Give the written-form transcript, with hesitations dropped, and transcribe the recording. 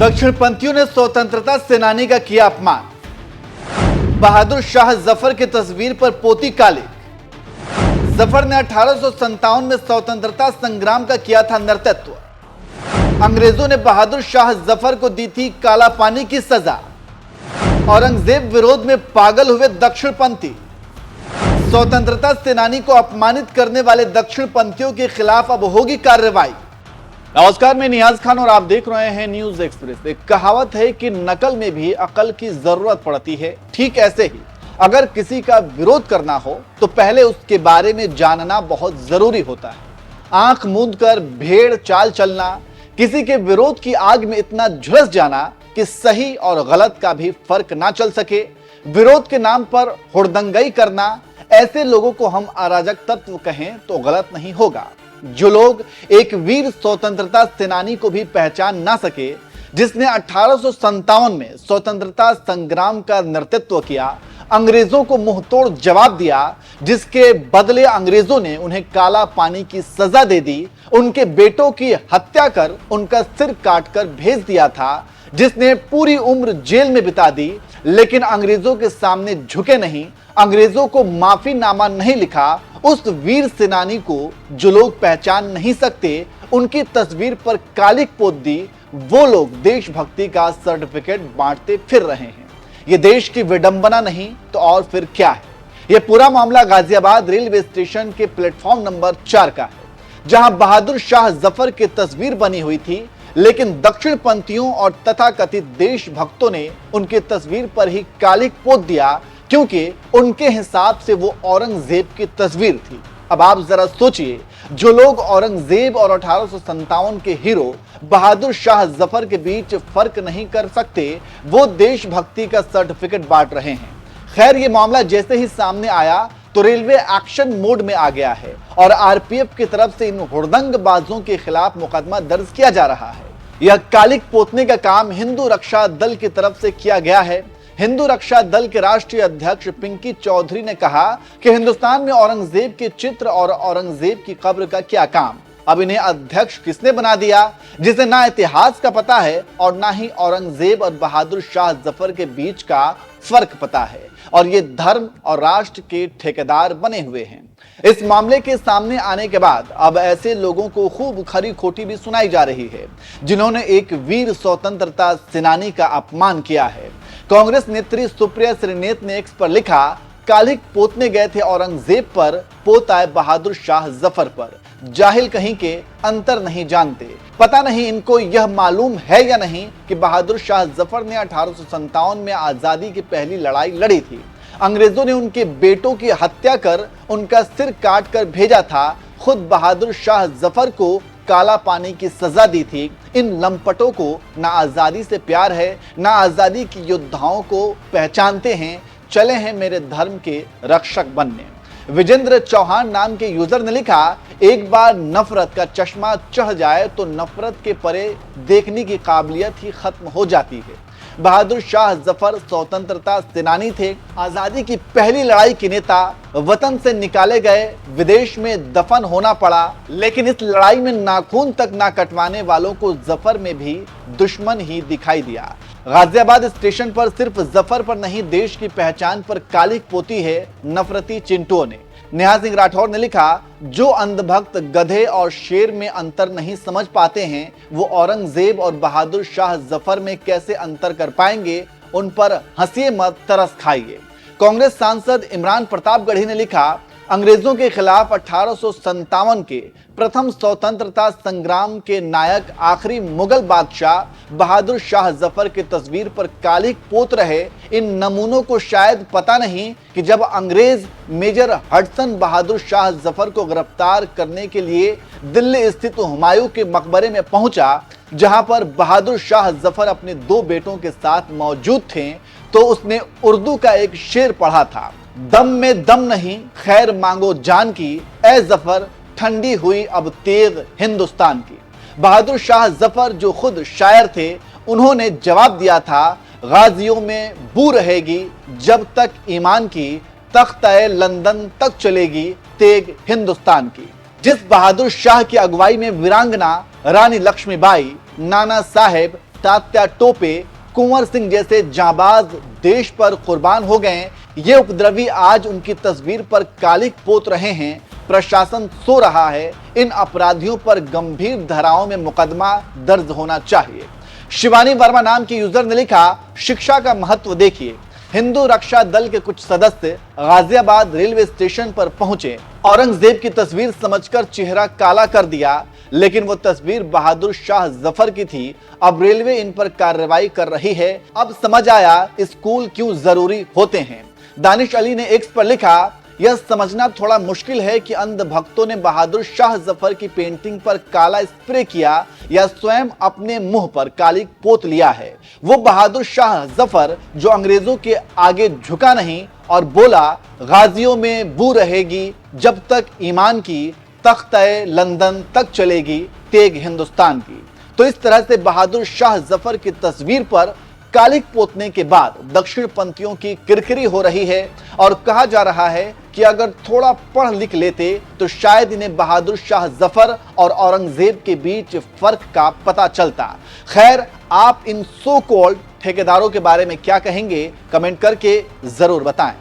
दक्षिणपंथियों ने स्वतंत्रता सेनानी का किया अपमान। बहादुर शाह जफर की तस्वीर पर पोती काली। जफर ने 1857 में स्वतंत्रता संग्राम का किया था नेतृत्व। अंग्रेजों ने बहादुर शाह जफर को दी थी काला पानी की सजा। औरंगजेब विरोध में पागल हुए दक्षिणपंथी। स्वतंत्रता सेनानी को अपमानित करने वाले दक्षिणपंथियों के खिलाफ अब होगी कार्रवाई। नमस्कार, मैं नियाज खान और आप देख रहे हैं न्यूज एक्सप्रेस। एक कहावत है कि नकल में भी अकल की जरूरत पड़ती है। ठीक ऐसे ही अगर किसी का विरोध करना हो तो पहले उसके बारे में जानना बहुत जरूरी होता है। आंख मूंद कर भेड़ चाल चलना, किसी के विरोध की आग में इतना झुलस जाना कि सही और गलत का भी फर्क ना चल सके, विरोध के नाम पर हुड़दंगई करना, ऐसे लोगों को हम अराजक तत्व कहें तो गलत नहीं होगा। जो लोग एक वीर स्वतंत्रता सेनानी को भी पहचान ना सके, जिसने 1857 में स्वतंत्रता संग्राम का नेतृत्व किया, अंग्रेजों को मुंहतोड़ जवाब दिया, जिसके बदले अंग्रेजों ने उन्हें काला पानी की सजा दे दी, उनके बेटों की हत्या कर उनका सिर काटकर भेज दिया था, जिसने पूरी उम्र जेल में बिता दी लेकिन अंग्रेजों के सामने झुके नहीं, अंग्रेजों को माफीनामा नहीं लिखा, उस वीर सेनानी को जो लोग पहचान नहीं सकते, उनकी तस्वीर पर कालिक पोत दी, वो लोग देशभक्ति का सर्टिफिकेट बांटते फिर रहे हैं। ये देश की विडंबना नहीं तो और फिर क्या है। यह पूरा मामला गाजियाबाद रेलवे स्टेशन के प्लेटफॉर्म नंबर 4 का है, जहां बहादुर शाह जफर की तस्वीर बनी हुई थी, लेकिन दक्षिणपंथियों और तथाकथित देशभक्तों ने उनकी तस्वीर पर ही कालिक पोत दिया, क्योंकि उनके हिसाब से वो औरंगजेब की तस्वीर थी। अब आप जरा सोचिए, जो लोग औरंगजेब और 1857 के हीरो बहादुर शाह जफर के बीच फर्क नहीं कर सकते, वो देशभक्ति का सर्टिफिकेट बांट रहे हैं। खैर, ये मामला जैसे ही सामने आया तो रेलवे एक्शन मोड में आ गया है और आरपीएफ की तरफ से इन हुड़दंगबाजों के खिलाफ मुकदमा दर्ज किया जा रहा है। यह कालिक पोतने का काम हिंदू रक्षा दल की तरफ से किया गया है। हिंदू रक्षा दल के राष्ट्रीय अध्यक्ष पिंकी चौधरी ने कहा कि हिंदुस्तान में औरंगजेब के चित्र और औरंगजेब की कब्र का क्या काम। अब इन्हें अध्यक्ष किसने बना दिया, जिसे ना इतिहास का पता है और ना ही औरंगजेब और बहादुर शाह जफर के बीच का फर्क पता है, और ये धर्म और राष्ट्र के ठेकेदार बने हुए हैं। इस मामले के सामने आने के बाद अब ऐसे लोगों को खूब खरी खोटी भी सुनाई जा रही है, जिन्होंने एक वीर स्वतंत्रता सेनानी का अपमान किया है। कांग्रेस नेत्री सुप्रिया श्रीनेत ने एक्स पर लिखा, कालिक पोतने गए थे औरंगजेब पर, पोत आए बहादुर शाह जफर पर। जाहिल कहीं के अंतर नहीं जानते। पता नहीं इनको यह मालूम है या नहीं कि बहादुर शाह जफर ने 1857 में आजादी की पहली लड़ाई लड़ी थी। अंग्रेजों ने उनके बेटों की हत्या कर उनका सिर काट कर भेजा था। खुद बहादुर शाह जफर को काला पानी की सजा दी थी। इन लंपटों को ना आजादी से प्यार है, ना आजादी के योद्धाओं को पहचानते हैं। चले हैं मेरे धर्म के रक्षक बनने। विजेंद्र चौहान नाम के यूजर ने लिखा, एक बार नफरत का चश्मा चढ़ जाए तो नफरत के परे देखने की काबिलियत ही खत्म हो जाती है। बहादुर शाह जफर स्वतंत्रता सेनानी थे, आजादी की पहली लड़ाई के नेता। वतन से निकाले गए, विदेश में दफन होना पड़ा, लेकिन इस लड़ाई में नाखून तक ना कटवाने वालों को जफर में भी दुश्मन ही दिखाई दिया। गाजियाबाद स्टेशन पर सिर्फ जफर पर नहीं, देश की पहचान पर कालिक पोती है नफरती चिंटुओं ने। नेहा सिंह राठौर ने लिखा, जो अंधभक्त गधे और शेर में अंतर नहीं समझ पाते हैं, वो औरंगजेब और बहादुर शाह जफर में कैसे अंतर कर पाएंगे। उन पर हंसिए मत, तरस खाइए। कांग्रेस सांसद इमरान प्रतापगढ़ी ने लिखा, अंग्रेजों के खिलाफ 1857 के प्रथम स्वतंत्रता संग्राम के नायक आखिरी मुगल बादशाह बहादुर शाह जफर की तस्वीर पर कालिक पोत रहे इन नमूनों को शायद पता नहीं कि जब अंग्रेज मेजर हडसन बहादुर शाह जफर को गिरफ्तार करने के लिए दिल्ली स्थित हुमायूं के मकबरे में पहुंचा, जहां पर बहादुर शाह जफर अपने 2 बेटों के साथ मौजूद थे, तो उसने उर्दू का एक शेर पढ़ा था, दम में दम नहीं खैर मांगो जान की, ए जफर ठंडी हुई अब तेग हिंदुस्तान की। बहादुर शाह जफर जो खुद शायर थे, उन्होंने जवाब दिया था, गाजियों में बू रहेगी जब तक ईमान की, तख्त-ए लंदन तक चलेगी तेग हिंदुस्तान की। जिस बहादुर शाह की अगुवाई में वीरांगना रानी लक्ष्मीबाई, नाना साहेब, तात्या टोपे, कुंवर सिंह जैसे जांबाज देश पर कुर्बान हो गए। ये उपद्रवी आज उनकी तस्वीर पर कालिक पोत रहे हैं। प्रशासन सो रहा है। इन अपराधियों पर गंभीर धाराओं में मुकदमा दर्ज होना चाहिए। शिवानी वर्मा नाम के यूजर ने लिखा, शिक्षा का महत्व देखिए। हिंदू रक्षा दल के कुछ सदस्य गाजियाबाद रेलवे स्टेशन पर पहुंचे। औरंगजेब की तस्वीर समझकर चेहरा काला कर दिया, लेकिन वो तस्वीर बहादुर शाह जफर की थी। अब रेलवे इन पर कार्रवाई कर रही है। अब समझ आया स्कूल क्यों जरूरी होते हैं। दानिश अली ने एक्स पर लिखा, यह समझना थोड़ा मुश्किल है कि अंधभक्तों ने बहादुर शाह जफर की पेंटिंग पर काला स्प्रे किया या स्वयं अपने मुंह पर कालिक पोत लिया है। वो बहादुर शाह जफर जो अंग्रेजों के आगे झुका नहीं और बोला, गाजियों में बू रहेगी जब तक ईमान की, तख्त-ए लंदन तक चलेगी तेग हिंदुस्तान की। तो इस तरह से बहादुर शाह जफर की तस्वीर पर कालिक पोतने के बाद दक्षिण पंथियों की किरकिरी हो रही है और कहा जा रहा है कि अगर थोड़ा पढ़ लिख लेते तो शायद इन्हें बहादुर शाह जफर और औरंगजेब के बीच फर्क का पता चलता। खैर, आप इन सो कॉल्ड ठेकेदारों के बारे में क्या कहेंगे, कमेंट करके जरूर बताएं।